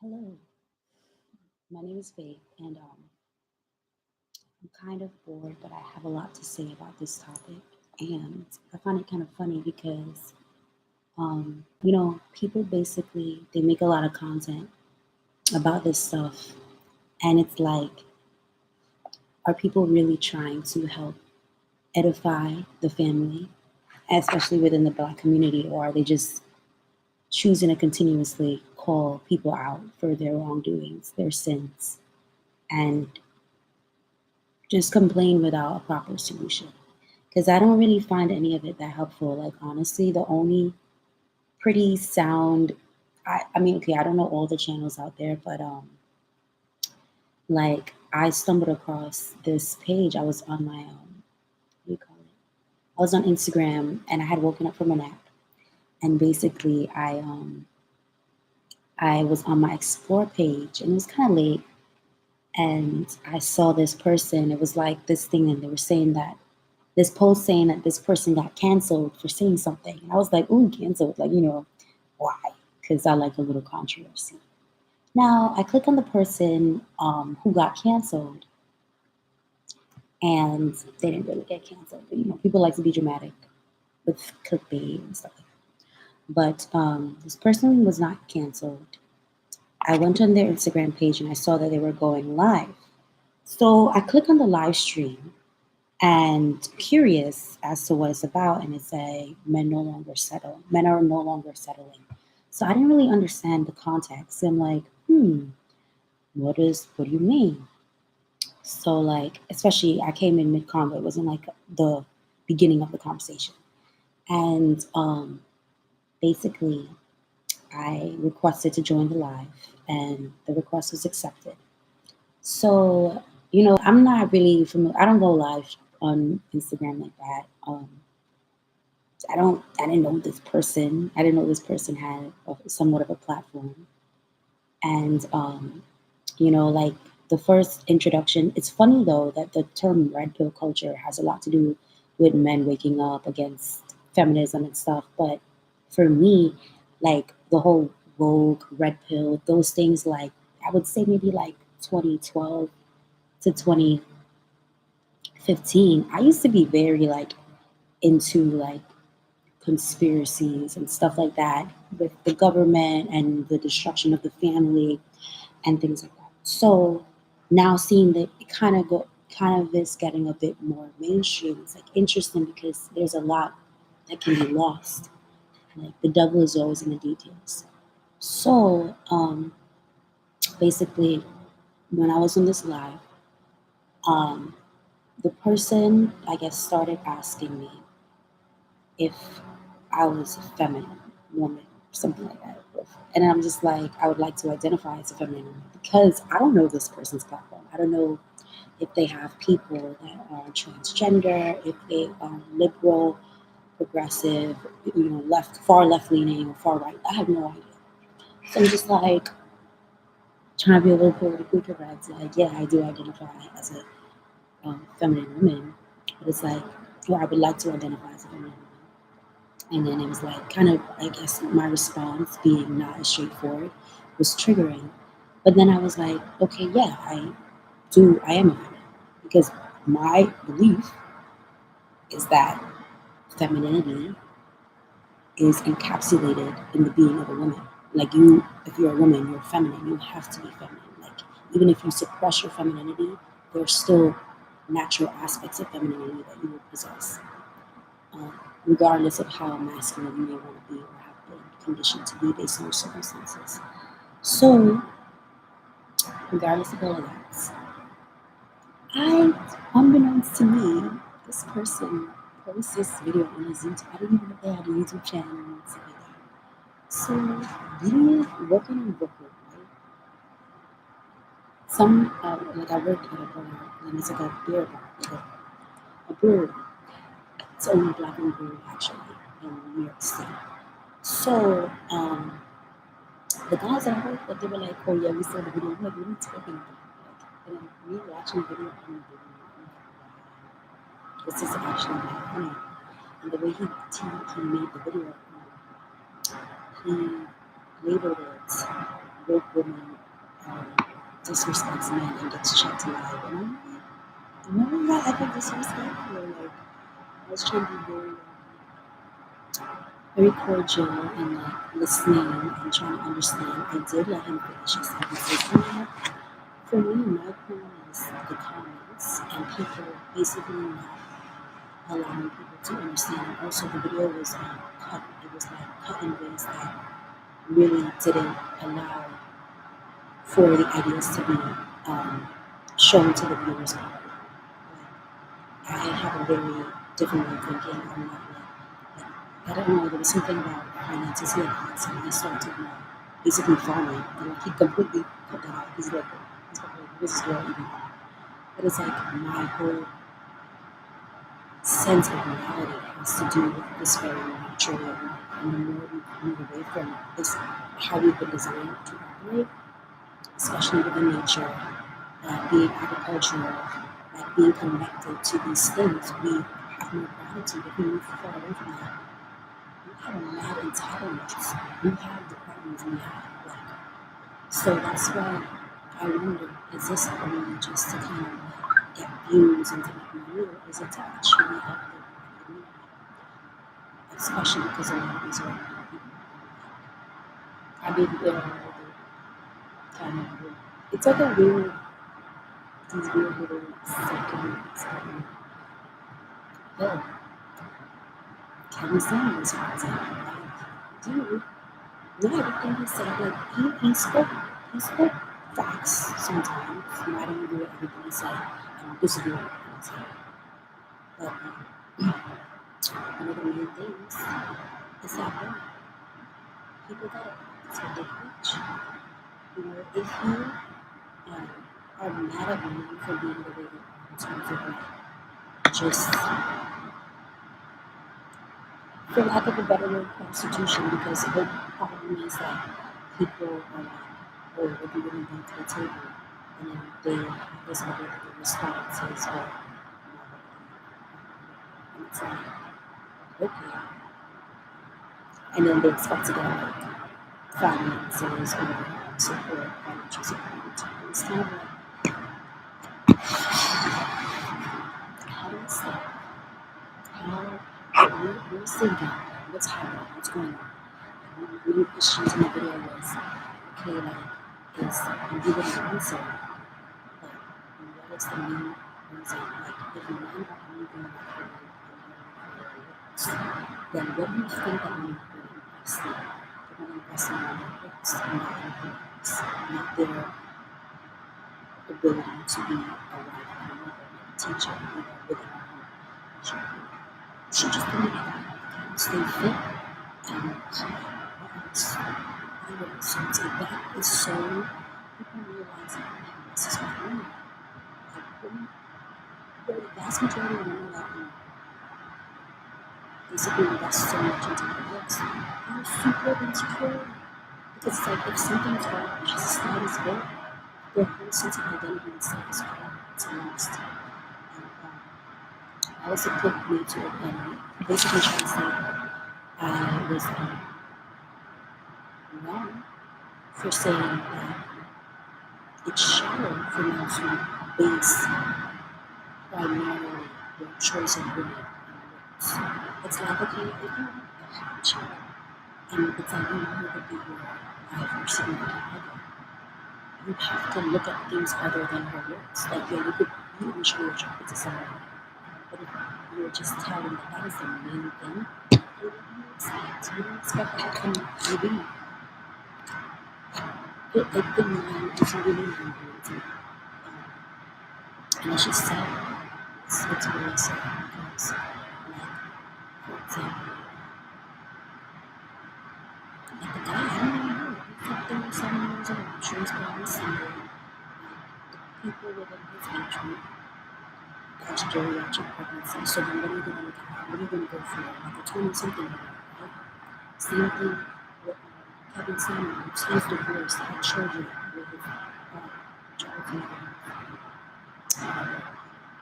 Hello, my name is Faith, and I'm kind of bored, but I have a lot to say about this topic. And I find it kind of funny because, people basically they make a lot of content about this stuff, and it's like, are people really trying to help edify the family, especially within the Black community, or are they just choosing to continuously call people out for their wrongdoings, their sins, and just complain without a proper solution? Because I don't really find any of it that helpful. Like, honestly, the only pretty sound, I mean, okay, I don't know all the channels out there, but like, I stumbled across this page. I was on my, what do you call it? I was on Instagram and I had woken up from a nap. And basically, I was on my explore page and it was kind of late. And I saw this person. It was like this thing, and they were saying that this post saying that this person got canceled for saying something. And I was like, ooh, canceled. Like, why? Because I like a little controversy. Now, I click on the person who got canceled, and they didn't really get canceled. But, people like to be dramatic with clickbait and stuff like that. But this person was not canceled. I went on their Instagram page and I saw that they were going live. So I click on the live stream and curious as to what it's about, and it's a men are no longer settling. So I didn't really understand the context. I'm like, what do you mean? So, like, especially I came in mid convo, it wasn't like the beginning of the conversation. And basically I requested to join the live, and the request was accepted. So, I'm not really familiar. I don't go live on Instagram like that. I didn't know this person. I didn't know this person had somewhat of a platform. And, like, the first introduction, it's funny though that the term red pill culture has a lot to do with men waking up against feminism and stuff. But for me, like, the whole woke, red pill, those things, like, I would say maybe like 2012 to 2015, I used to be very, like, into, like, conspiracies and stuff like that with the government and the destruction of the family and things like that. So now seeing that it kind of is getting a bit more mainstream, it's like interesting because there's a lot that can be lost. Like, the devil is always in the details. So basically, when I was on this live, um, the person, I guess, started asking me if I was a feminine woman, something like that. And I'm just like, I would like to identify as a feminine woman because I don't know this person's platform. I don't know if they have people that are transgender, if they are liberal, progressive, left, far left leaning, or far right. I have no idea. So I'm just like trying to be a little politically correct. Like, yeah, I do identify as a feminine woman, but it's like, or I would like to identify as a feminine woman. And then it was like, kind of, I guess, my response being not as straightforward was triggering. But then I was like, okay, yeah, I am a feminine. Because my belief is that femininity is encapsulated in the being of a woman. Like, if you're a woman, you're feminine. You have to be feminine. Like, even if you suppress your femininity, there's still natural aspects of femininity that you will possess, regardless of how masculine you may want to be or have been conditioned to be based on your circumstances. So, regardless of all of that, unbeknownst to me, this person posts this video on his YouTube. I didn't even know they had a YouTube channel and stuff like that. So, working in Brooklyn, right? Like, I worked at a bar, and it's like a beer bar, like a brewery. It's only black and brewery, actually, in New York State. So, the guys that I worked with, they were like, oh yeah, we saw the video. I'm like, what are you talking about? Like, and then we watching the video, I'm like, wow, this is actually not funny. And the way he made the video, he labeled it woke woman disrespects men and gets checked live. And I'm like, when was I ever disrespectful? Like, I was trying to be very cordial and like listening and trying to understand. I did let him finish his sentences. And for me, my point is the comments and people basically not allowing people to understand. And also, the video was cut. It was like cut in ways that really didn't allow for the ideas to be shown to the viewers. I have a very different way of thinking. I'm not like, I don't know, there was something about finances he had asked, and I started talking about basically farming, and like, he completely cut that out. He's like, this is real even. But it's like my whole sense of reality has to do with this very natural way, and the more we move away from this, how we've been designed to operate, especially within nature, being agricultural, like being connected to these things, we have more gratitude. If we move far away from that, we have a lot of entitlements. We have the problems we have. Like, so that's why I wonder, is this only just to kind of like get views and to make money, or is it to actually help the community? Especially because a lot of these are people. I mean, kind of, it's like a weird, these weird little seconds. Oh, Kevin Samuels, for example, like, dude, not everything he said, like, he spoke facts sometimes. You know, I don't agree with everything he said. I don't disagree with everything he said. But one of the main things is that people gotta practice what they preach. You know, if you are mad at me for being the way that in terms of like just, for lack of a better word, prostitution, because the problem is that people are like, oh, what do you really bring to the table? And then they have this other response is, oh, and it's like, okay. And then they expect to get like finances or support, financial support. It's kind of like, how do I say, where's the gap? What's happening? What's going on? One of the questions in the video was, okay, like, and he wouldn't answer, like, what is the main reason? Like, if men are only going to then what do you think that men are going to invest in? They're going to invest in their looks and not in their looks, not their ability to be a wife and a mother and a teacher, you know, within our home. She just believe that stay fit and so it's like that is so people realize that like, this is my home. Like, the vast majority of women that basically invest so much into their looks are super insecure. Because it's like if something's wrong, just as status quo, their whole sense of identity and status quo is lost. And I was a quick way to basically trying to say I was wrong for saying that it's shallow for men to base primarily your choice of women on looks. It's like, okay, if you want a hot chick, and it's like you want her to be your wife or significant other, you have to look at things other than her looks. Like, yeah, you can show your attracted to someone, but if you're just telling that is the main thing, what do you expect? You don't expect that from maybe. It the mind is really important to me. And it's just sad. It's really sad because, like, for example, like the guy, I don't even know, he's 37 years old. I'm sure he's probably single. Like, the people within his age group, that's geriatric pregnancy. So then what are you going to look at? What are you going to go for? Like a 20-something year old, right? Same thing with Kevin Samuels. He's divorced, had children with his child's mother.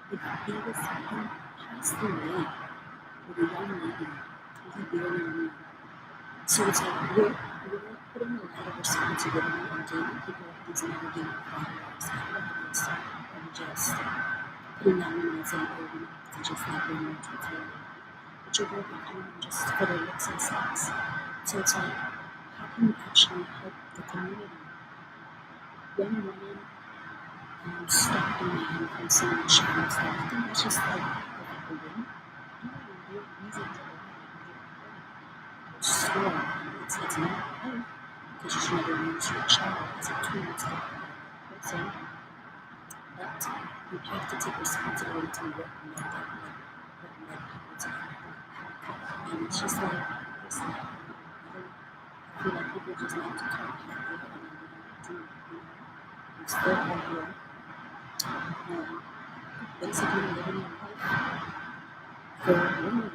He passed away with a young lady who he barely knew. So it's like we're putting a lot of responsibility and gaining people at these never gaining followers and others and just putting down women and saying, oh, we have to just like bring them to the table. But you're working on just for the looks and sex. So it's like, how can you actually help the community? Young women stop doing it from seeing child stuff. I think that's just like a win. You have a real reason to store. It's not right because you should never use your child as a tool to help another person. But you have to take responsibility to what led people to happen. And it's just like, it's like, I feel like people just like to talk about it and do, you know, it's still out here. Basically living your life for women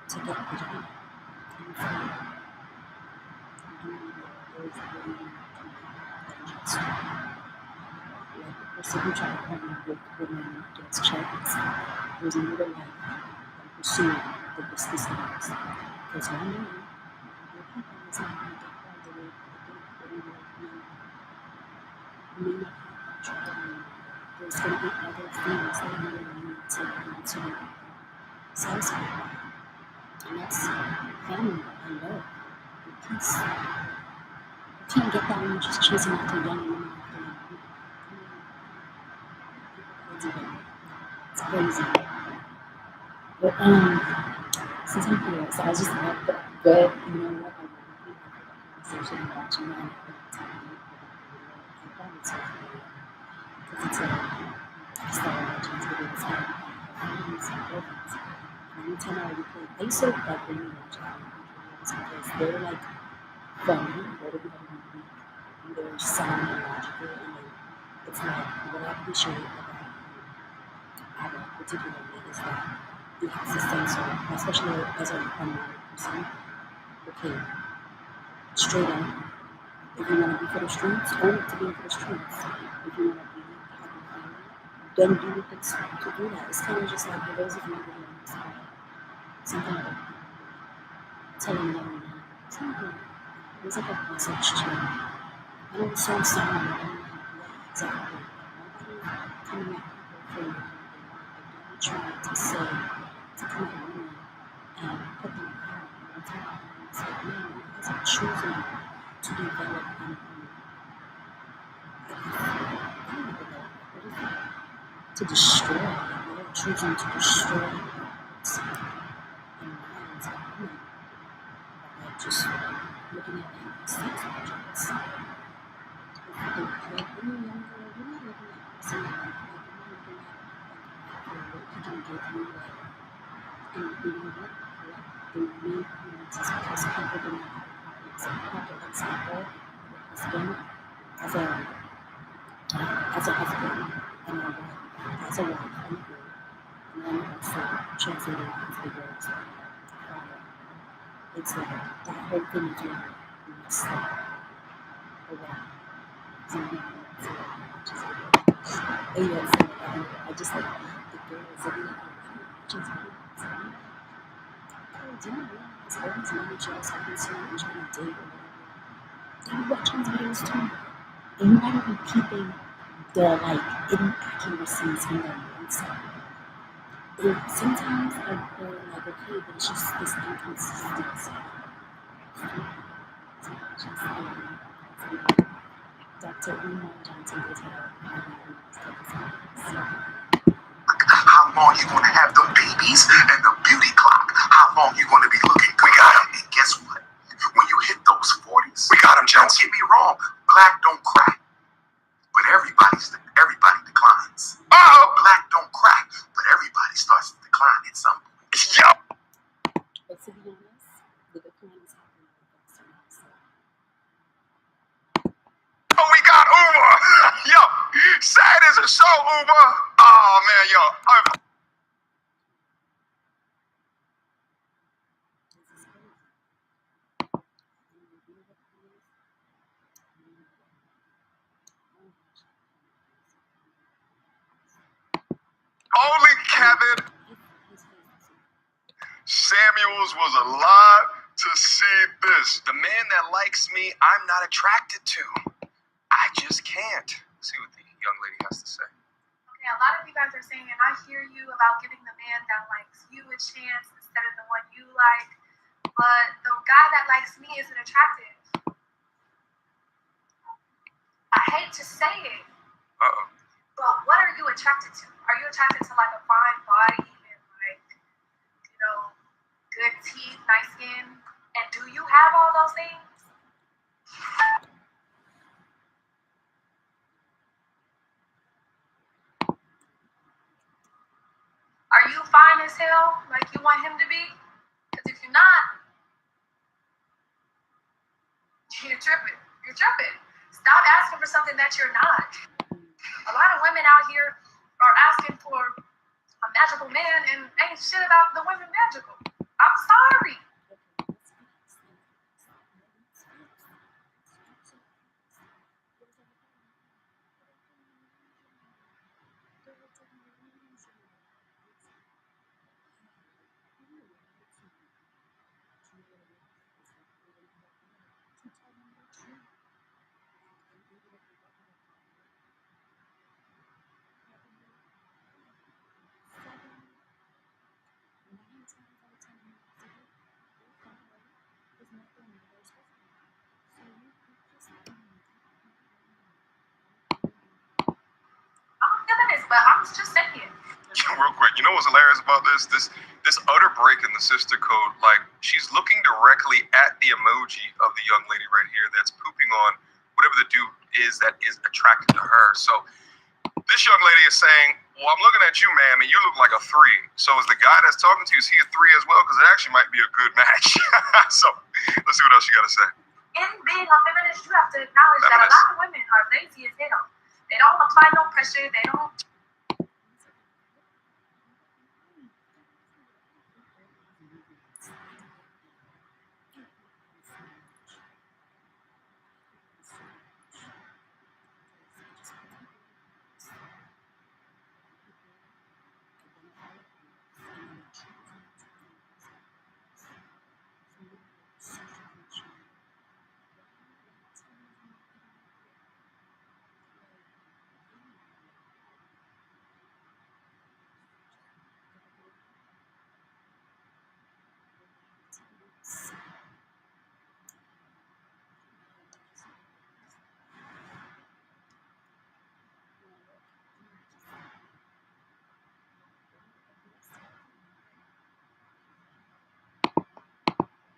to get the job and for doing what those women can just like the person who tried to partner with women against checks was in real life and pursuing the business owners. Because one day, your people is not going to get all the way to the way you may not have that job anymore. There's going to be other things that you will need to satisfy. And that's family and love and peace. You can't get that when you're just chasing after young women after young women. It's crazy. But since I'm here, so I was just like, but you know what? I really have a conversation and watching that and telling you about the video. I thought it's so funny because it's like I started watching these videos and friends and girlfriends. And anytime I would play, I used to like when you watch videos because they're like funny, they're weak, and they're sound and logical, and then it's like what I appreciate about Abba particularly is that he has a sense of, especially as a unmarried person, okay, straight up, if you want to be for the streets, own it to be for the streets. If you want to be having family, then do what it's to do that. It's kind of just like, for those of you who don't understand, something like telling them something. There's like a message to it. I know it sounds sound, but I don't know exactly. Nobody coming at people for what they trying to say to come at women and put them out on top. And it's like, man, you guys are choosing to develop and to destroy. They're choosing to destroy hearts and minds of women by just looking at them as sex objects. Like when you're younger, you're not looking at someone like you're not looking at what he can give you, and you know what? The main point is because people do not have an example of a husband as a husband and a wife, as a wife and a girl, and then also translating into the words of father. It's like that whole thing is like messed up or whatever. Something like that. And yes, I just like the girls that be like, just do you realize all these many jobs I've been seeing and trying to date or whatever? They be watching these videos too. And you might be peeping the like inaccuracies in their mindset. Sometimes they're like okay, but it's just this inconsistency. Dr. Umar Johnson is how long you gonna have the babies and the beauty clock? How long you gonna be looking? We got them. And guess what? When you hit those 40s, we got them. Don't get me wrong, black don't crack, but everybody declines. Black don't crack, but everybody starts to decline at some point. Yup. But to be honest, the decline is happening faster now. Oh, we got Uber. Yo, sad as a show, Uber. Oh man, yo. Only Kevin Samuels was alive to see this. The man that likes me, I'm not attracted to. I just can't. Let's see what the young lady has to say. Okay, a lot of you guys are saying, and I hear you about giving the man that likes you a chance instead of the one you like, but the guy that likes me isn't attractive. I hate to say it, but what are you attracted to? Are you attracted to like a fine body and like, good teeth, nice skin? And do you have all those things? Are you fine as hell like you want him to be? Because if you're not, you're tripping. You're tripping. Stop asking for something that you're not. A lot of women out here are asking for a magical man and ain't shit about the women magical. I'm sorry. I'm a feminist, but I'm just saying. Real quick, you know what's hilarious about this? This utter break in the sister code, like she's looking directly at the emoji of the young lady right here that's pooping on whatever the dude is that is attracted to her. So this young lady is saying, well, I'm looking at you, ma'am, and you look like a 3. So is the guy that's talking to you, is he a 3 as well? Because it actually might be a good match. So let's see what else you got to say. In being a feminist, you have to acknowledge that a lot of women are lazy as hell. They don't apply no pressure. They don't.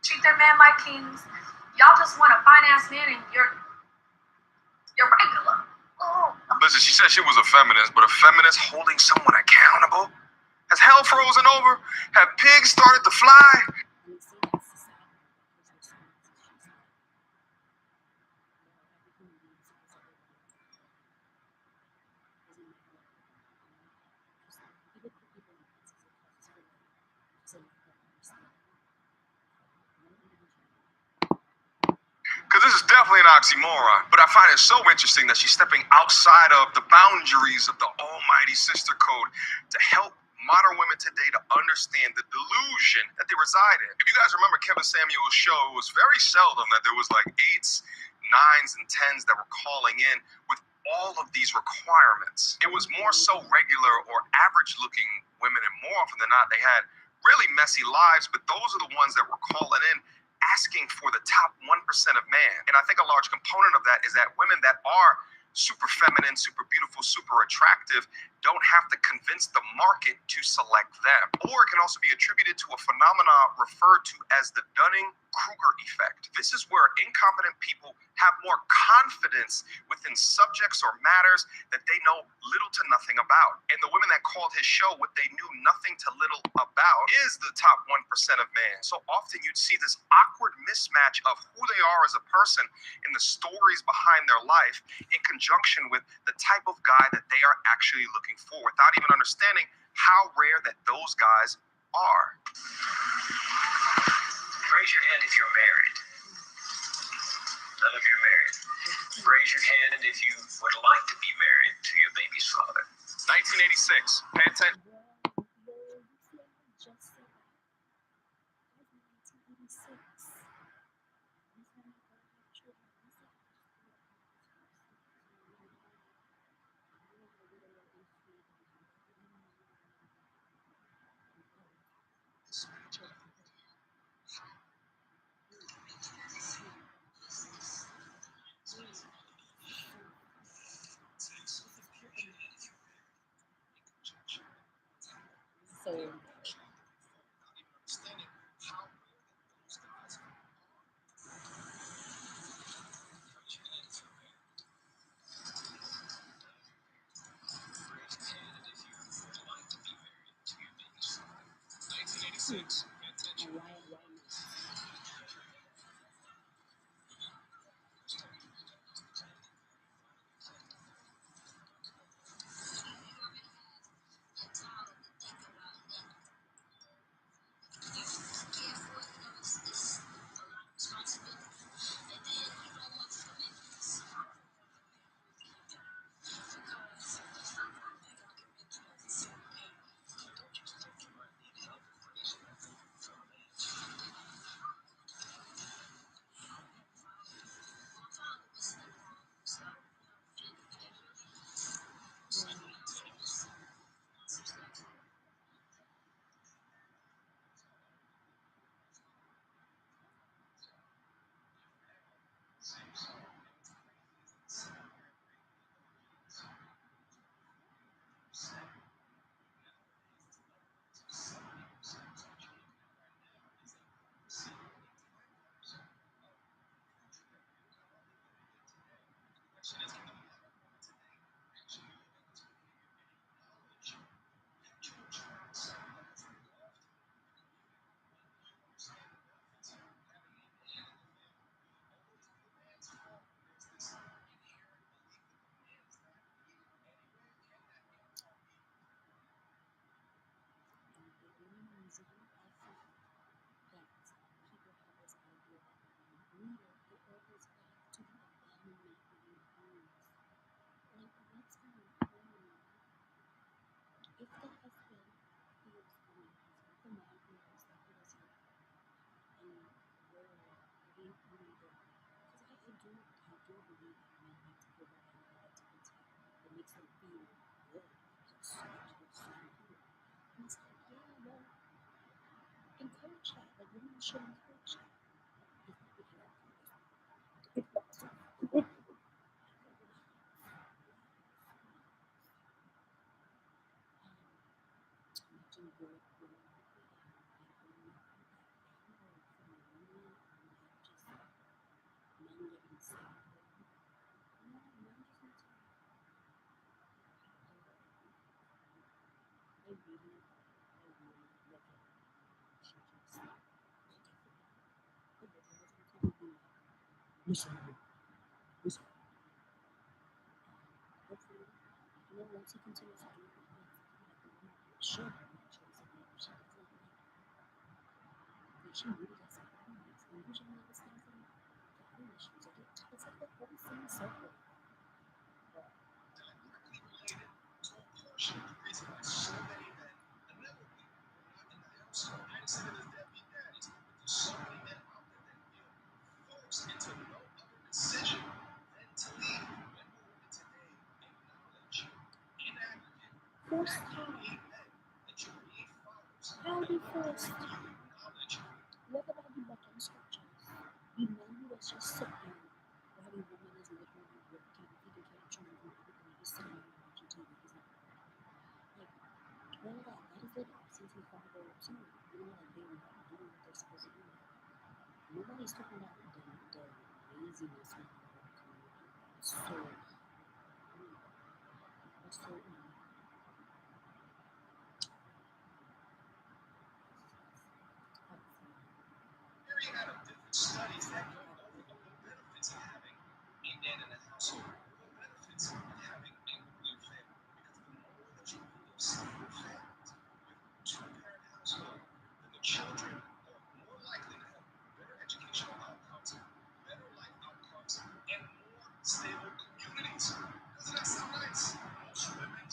Treat their man like kings. Y'all just want a fine ass man and you're regular. Oh. Listen, she said she was a feminist, but a feminist holding someone accountable? Has hell frozen over? Have pigs started to fly? Because this is definitely an oxymoron, but I find it so interesting that she's stepping outside of the boundaries of the almighty sister code to help modern women today to understand the delusion that they reside in. If you guys remember Kevin Samuel's show, it was very seldom that there was like 8s, 9s, and 10s that were calling in with all of these requirements. It was more so regular or average looking women, and more often than not, they had really messy lives, but those are the ones that were calling in asking for the top 1% of man. And I think a large component of that is that women that are super feminine, super beautiful, super attractive don't have to convince the market to select them. Or it can also be attributed to a phenomenon referred to as the Dunning-Kruger effect. This is where incompetent people have more confidence within subjects or matters that they know little to nothing about. And the women that called his show what they knew nothing to little about is the top 1% of man. So often you'd see this awkward mismatch of who they are as a person and the stories behind their life in conjunction with the type of guy that they are actually looking for, without even understanding how rare that those guys are. Raise your hand if you're married. None of you are married. Raise your hand if you would like to be married to your baby's father. 1986. Pay attention. 6. Pay attention. And why not? If the husband feels the man feels that he was and where being illegal, because I do believe that men need to provide and like to protect. It makes them feel good. It's so good. And it's like, yeah, well, encourage that. Like, women should encourage that. Listen, listen. Hopefully, once he continues to do it, sure, she really doesn't and usually understands them the issues of it. It's like the whole same circle. Directly related to a portion of the reason why so many men and never be not in the household and considered as deadbeat daddies, but there's so many men out there that feel forced into no other decision than to leave. Men or women today acknowledge in aggregate Forced that you how? need men, that you need fathers, How be forced? you acknowledge What about you look in scriptures? You know who was just sitting while the woman is literally working, taking care of children and everything. He's sitting there watching TV. He's not like all of that. That is an absentee father too. You know, like they're not doing what they're supposed to do. Nobody's talking about the laziness of the community. It's so it's so myriad of different studies that go over the benefits of having a man in the household, the benefits of having a nuclear family. Because the more that you build those single families with two-parent household, then the children are more likely to have better educational outcomes, better life outcomes, and more stable communities. Doesn't that sound nice? Most women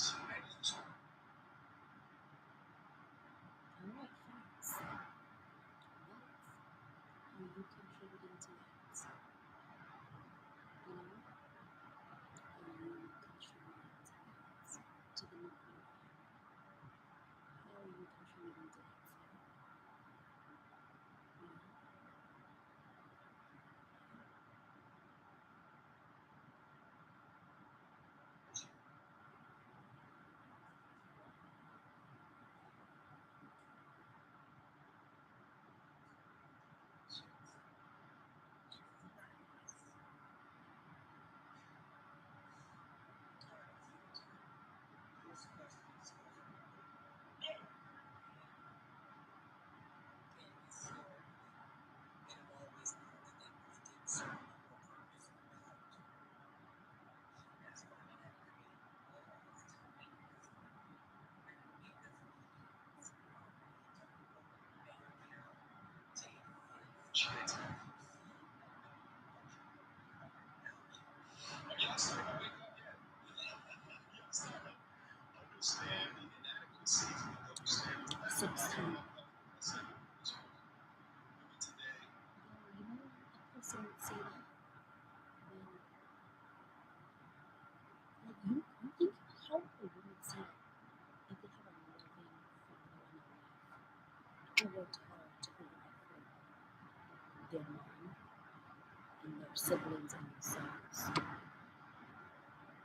siblings and yourselves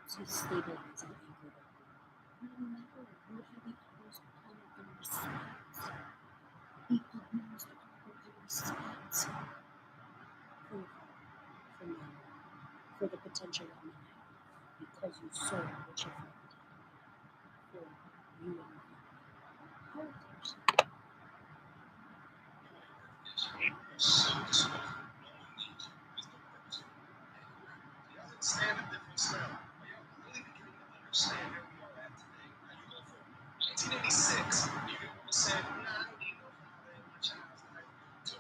to stabilize and anchor the home. Remember, you have the utmost power and respect. The utmost power and respect for me, for the potential of my life, because you saw what your father did for you and your family. How old are you? So disposable, no need to, is the person. Do y'all understand the difference now? Are y'all really beginning to understand where we are at today? How you go from 1986, you get what I'm saying, nah, I don't need no father in my child's life, to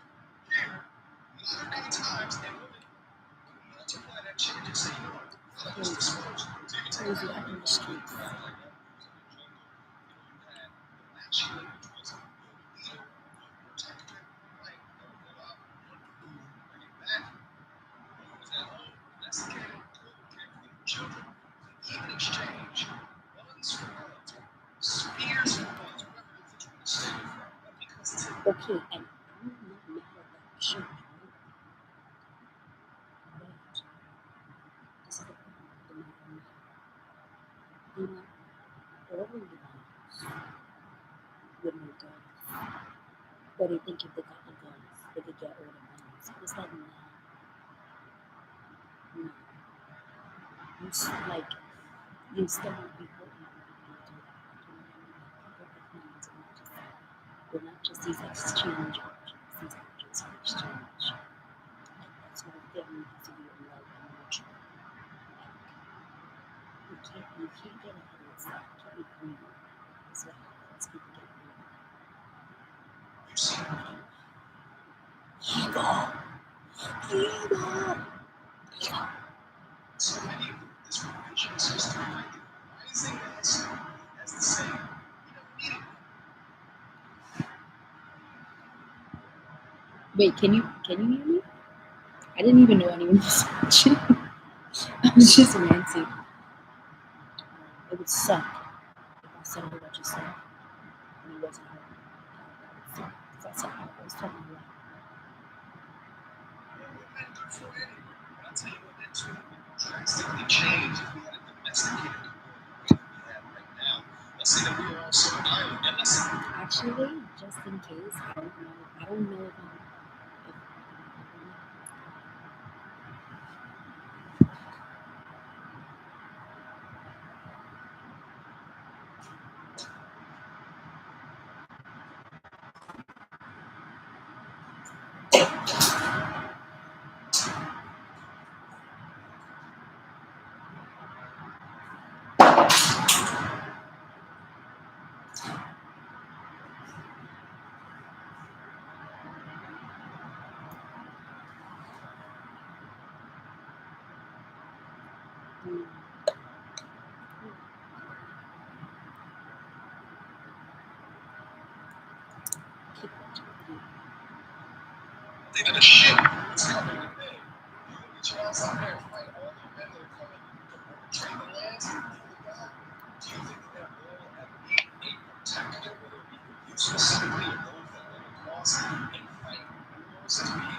here, modern day times, and women multiply that change and say, you know what, let us dispose. So you can take Crazy out in the streets. like that, you had the masculine, which was your leader, your protector, like, go out, bring it back. Who's at home, domesticated, cook, care for your children, even exchange ones for ones, spears for ones, whatever it is that you want to stand for. But because today, Okay, and I'm not mad at that change, right? But this is the problem with the modern man. They want all the guns with no guns. But they think if they got the guns, they could get all the guns. It's like, no. You still won't be hurting when you do that. You know what I mean? Like, people have needs, and we're not just these exchange objects, these objects for exchange. Like, that's what a family has to do in love and nurture. Like, you can't get ahead of yourself. You can't be greedy. That's what happens. People get greedy. you see, so many of this revision system, like, rising us as the same, you don't need it. Wait, can you hear me? I didn't even know anyone was watching. I was just ranting. It would suck if I said a whole bunch of stuff and it wasn't heard. That would suck. Because I was talking a lot. Good for it. But I'll tell you what, that too would drastically change if we had a domesticated community the way that we have right now. Let's say that we are also an island, and let's say Actually, just in case, I don't know if I'm. If, keep watching the video. think that the ship is coming today. You gonna get your ass out there and fight all the men that are coming to trade the lands for the God? Do you think that will ever be a protector, whether it be for you specifically or those that live across and fight wars to be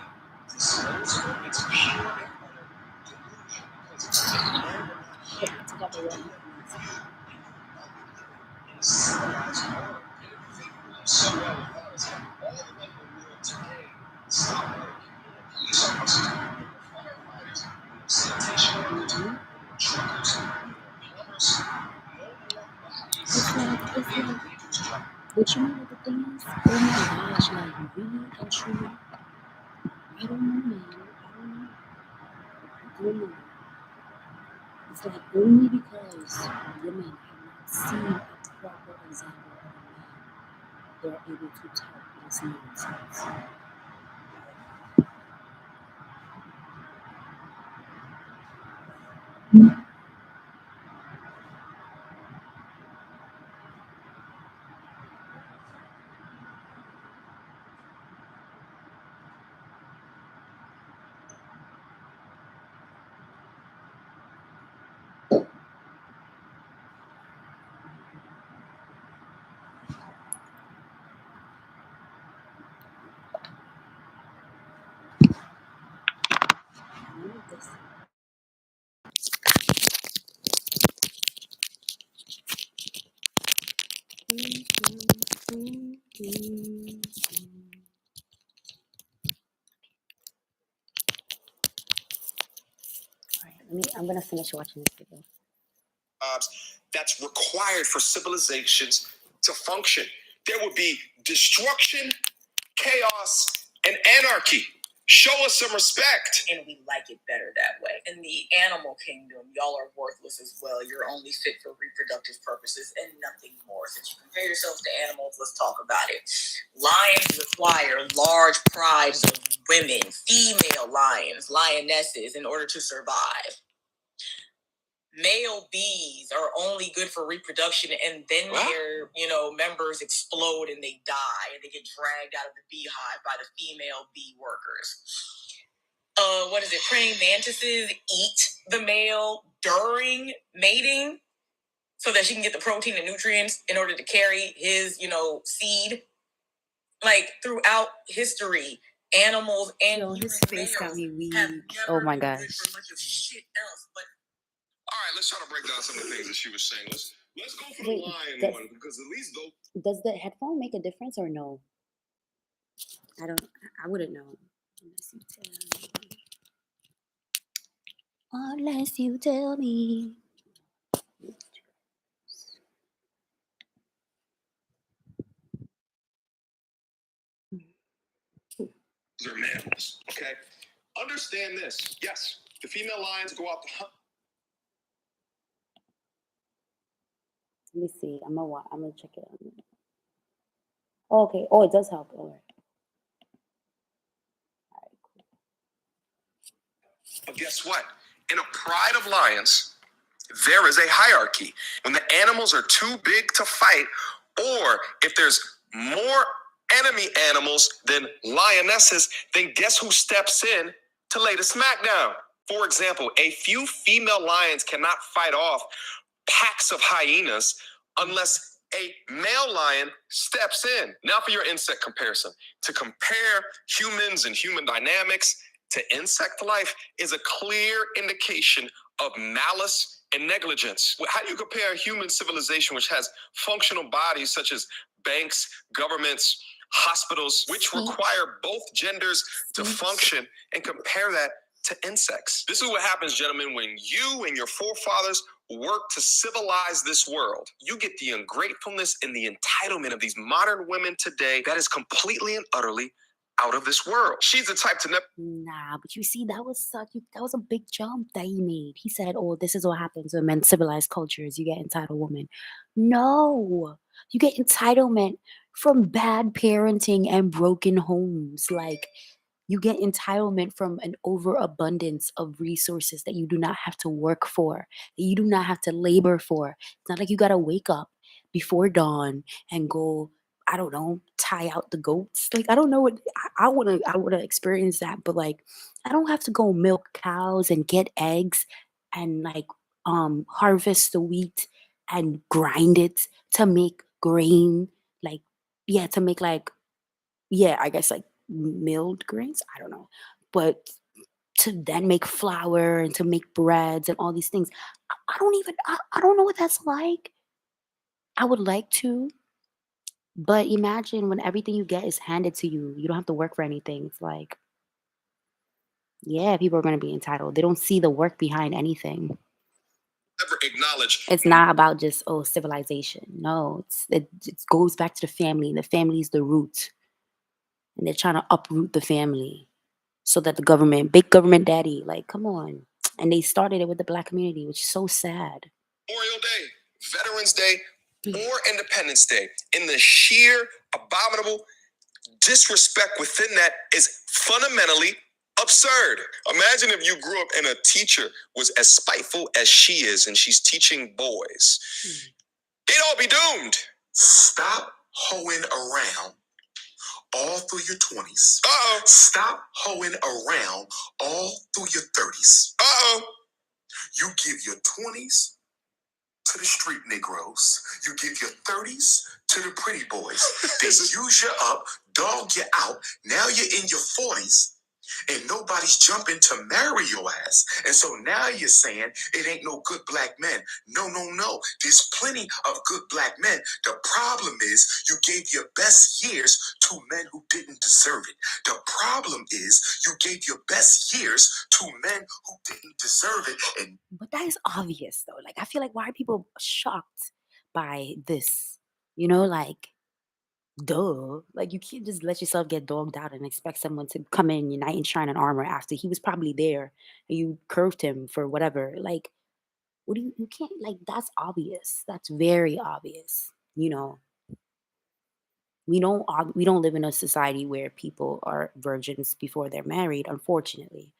disposable? It's pure and utter delusion because if you learn to not Put it together to well. do that for you, and you will not be living in a civilized world. And if you think you live so well without us, all the men in the world today stop working. Police officers, firefighters, sanitation workers, truckers, plumbers, no more bodies. It's like, but you know what the thing is? Oh my gosh, like, really and truly, I don't know, man. I don't know. It's like only because women have not seen a proper example of a man, they're able to tout this nonsense. Oh my I'm gonna finish watching this video. That's required for civilizations to function. There would be destruction, chaos, and anarchy. Show us some respect. And we like it better that way. In the animal kingdom, y'all are worthless as well. You're only fit for reproductive purposes and nothing more. Since you compare yourselves to animals, let's talk about it. Lions require large prides of women, female lions, lionesses, in order to survive. Male bees are only good for reproduction, and then their, members explode and they die, and they get dragged out of the beehive by the female bee workers. Praying mantises eat the male during mating so that she can get the protein and nutrients in order to carry his, seed. Like, throughout history, animals and his face got me weak. Oh my gosh. For much of shit else, but all right, let's try to break down some of the things that she was saying. Let's go for the lion one, because at least though. Does the headphone make a difference or no? I wouldn't know. Unless you tell me. They're mammals, okay? Understand this. Yes, the female lions go out to hunt. Let me see. I'm gonna check it out. Oh, okay. Oh, it does help. All right. Cool. But guess what? In a pride of lions, there is a hierarchy. When the animals are too big to fight, or if there's more enemy animals than lionesses, then guess who steps in to lay the smackdown? For example, a few female lions cannot fight off packs of hyenas unless a male lion steps in. Now for your insect comparison. To compare humans and human dynamics to insect life is a clear indication of malice and negligence. How do you compare human civilization, which has functional bodies such as banks, governments, hospitals, which require both genders to function, and compare that to insects? This is what happens, gentlemen, when you and your forefathers work to civilize this world. You get the ungratefulness and the entitlement of these modern women today that is completely and utterly out of this world. She's the type to never. Nah, but you see, that was a big jump that he made. He said, "Oh, this is what happens when men civilize cultures. You get entitled women." No, you get entitlement from bad parenting and broken homes. Like, you get entitlement from an overabundance of resources that you do not have to work for, that you do not have to labor for. It's not like you gotta wake up before dawn and go, I don't know, tie out the goats. Like, I don't know what I wanna experience that, but like, I don't have to go milk cows and get eggs and like harvest the wheat and grind it to make grain. Like, yeah, to make like, yeah, I guess like milled grains. I don't know, but to then make flour and to make breads and all these things, I don't know what that's like. I would like to, but imagine when everything you get is handed to you. You don't have to work for anything. It's like, yeah, people are going to be entitled. They don't see the work behind anything. Never acknowledge. It's not about just civilization. No, it goes back to the family. The family is the root, and they're trying to uproot the family so that the big government daddy, like, come on. And they started it with the Black community, which is so sad. Memorial Day, Veterans Day, or Independence Day, in the sheer abominable disrespect within that is fundamentally absurd. Imagine if you grew up and a teacher was as spiteful as she is and she's teaching boys. They'd all be doomed. Stop hoeing around all through your 20s. Uh-oh. Stop hoeing around all through your 30s. Uh-oh. You give your 20s to the street Negroes. You give your 30s to the pretty boys. They use you up, dog you out. Now you're in your 40s. And nobody's jumping to marry your ass. And so now you're saying it ain't no good black men. No, no, no. There's plenty of good black men. The problem is you gave your best years to men who didn't deserve it. The problem is you gave your best years to men who didn't deserve it. But that is obvious, though. Like, I feel like, why are people shocked by this? You know, like, duh. Like, you can't just let yourself get dogged out and expect someone to come in your knight in shining armor after he was probably there and you curved him for whatever. Like, what do you can't, like, that's obvious. That's very obvious. You know, we don't live in a society where people are virgins before they're married, unfortunately.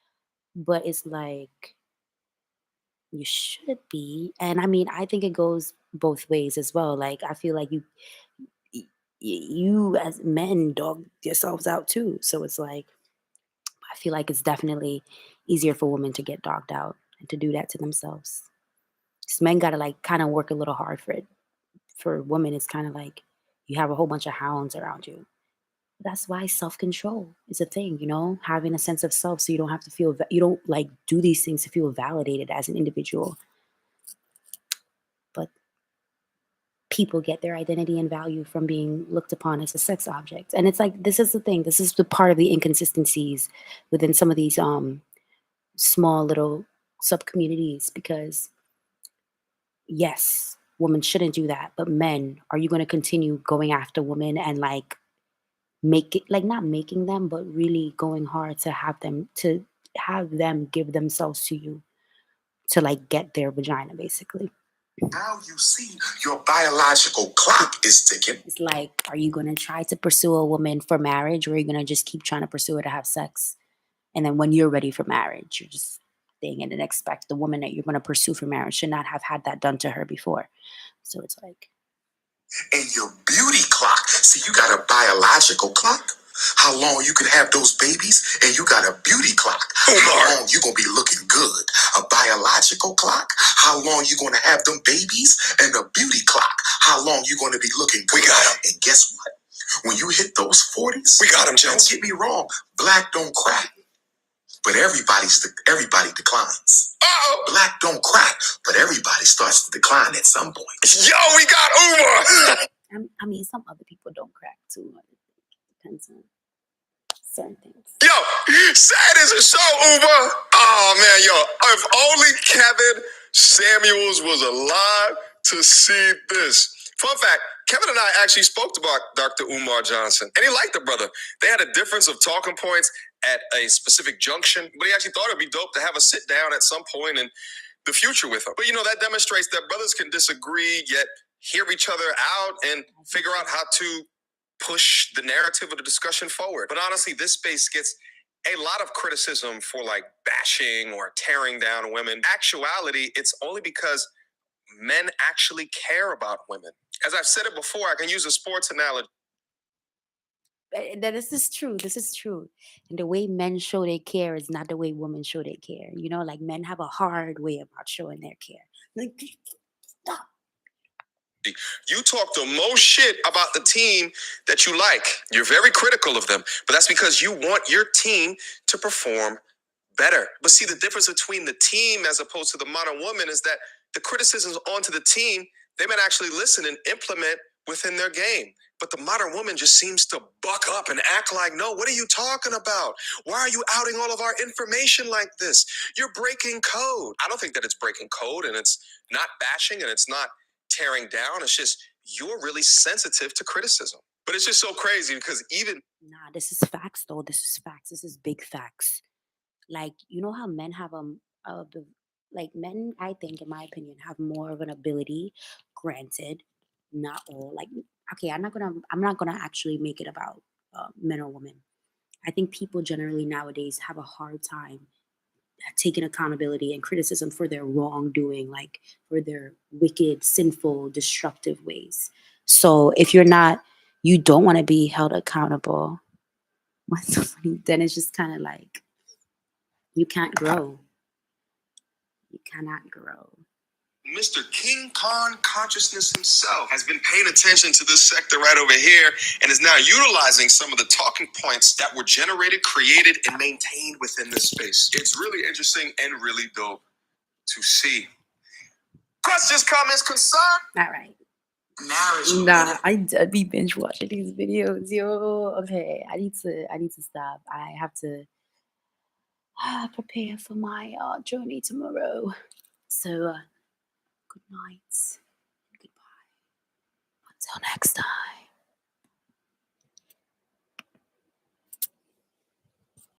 But it's like, you should be. And I mean, I think it goes both ways as well. Like, I feel like y- you as men dog yourselves out too. So it's like, I feel like it's definitely easier for women to get dogged out and to do that to themselves. 'Cause men gotta like kind of work a little hard for it. For women, it's kind of like you have a whole bunch of hounds around you. That's why self-control is a thing, you know, having a sense of self, so you don't have to feel you don't like do these things to feel validated as an individual. But people get their identity and value from being looked upon as a sex object. And it's like, this is the thing, this is the part of the inconsistencies within some of these small little sub communities, because yes, women shouldn't do that, but men, are you going to continue going after women and like make it, like, not making them, but really going hard to have them give themselves to you to like get their vagina, basically? Now you see your biological clock is ticking. It's like, are you going to try to pursue a woman for marriage, or are you going to just keep trying to pursue her to have sex? And then when you're ready for marriage, you're just staying in and expect the woman that you're going to pursue for marriage should not have had that done to her before. So it's like, And your beauty clock. See, you got a biological clock. How long you can have those babies, and you got a beauty clock. How long you gonna be looking good? A biological clock. How long you gonna have them babies, and a beauty clock. How long you gonna be looking good? We got them. And guess what? When you hit those 40s, we got them. Don't get me wrong. Black don't crack, but everybody declines. Black don't crack, but everybody starts to decline at some point. Yo, we got Uber. I mean, some other people don't crack too. Depends on certain things. Yo, sad as a show, Uber. Oh man, yo, if only Kevin Samuels was alive to see this. Fun fact, Kevin and I actually spoke to Dr. Umar Johnson, and he liked the brother. They had a difference of talking points at a specific junction, but he actually thought it'd be dope to have a sit down at some point in the future with him. But you know, that demonstrates that brothers can disagree, yet hear each other out and figure out how to push the narrative of the discussion forward. But honestly, this space gets a lot of criticism for like bashing or tearing down women. Actuality, it's only because men actually care about women. As I've said it before, I can use a sports analogy. This is true. This is true. And the way men show their care is not the way women show their care. You know, like, men have a hard way about showing their care. Like, stop. You talk the most shit about the team that you like. You're very critical of them, but that's because you want your team to perform better. But see, the difference between the team as opposed to the modern woman is that the criticisms onto the team, they might actually listen and implement within their game. But the modern woman just seems to buck up and act like, no, what are you talking about? Why are you outing all of our information like this? You're breaking code. I don't think that it's breaking code, and it's not bashing, and it's not tearing down. It's just you're really sensitive to criticism. But it's just so crazy because even... Nah, this is facts, though. This is facts. This is big facts. Like, you know how men have like, men, I think, in my opinion, have more of an ability. Granted, not all. Like, okay, I'm not gonna actually make it about men or women. I think people generally nowadays have a hard time taking accountability and criticism for their wrongdoing, like for their wicked, sinful, destructive ways. So if you don't want to be held accountable, what's so funny? Then it's just kind of like, you can't grow. You cannot grow. Mr. King Khan Consciousness himself has been paying attention to this sector right over here and is now utilizing some of the talking points that were generated, created, and maintained within this space. It's really interesting and really dope to see. Questions, comments, concerns? All right. Marriage. Nah, I be binge watching these videos, yo. Okay, I need to stop. I have to prepare for my journey tomorrow. So, good night. Goodbye. Until next time.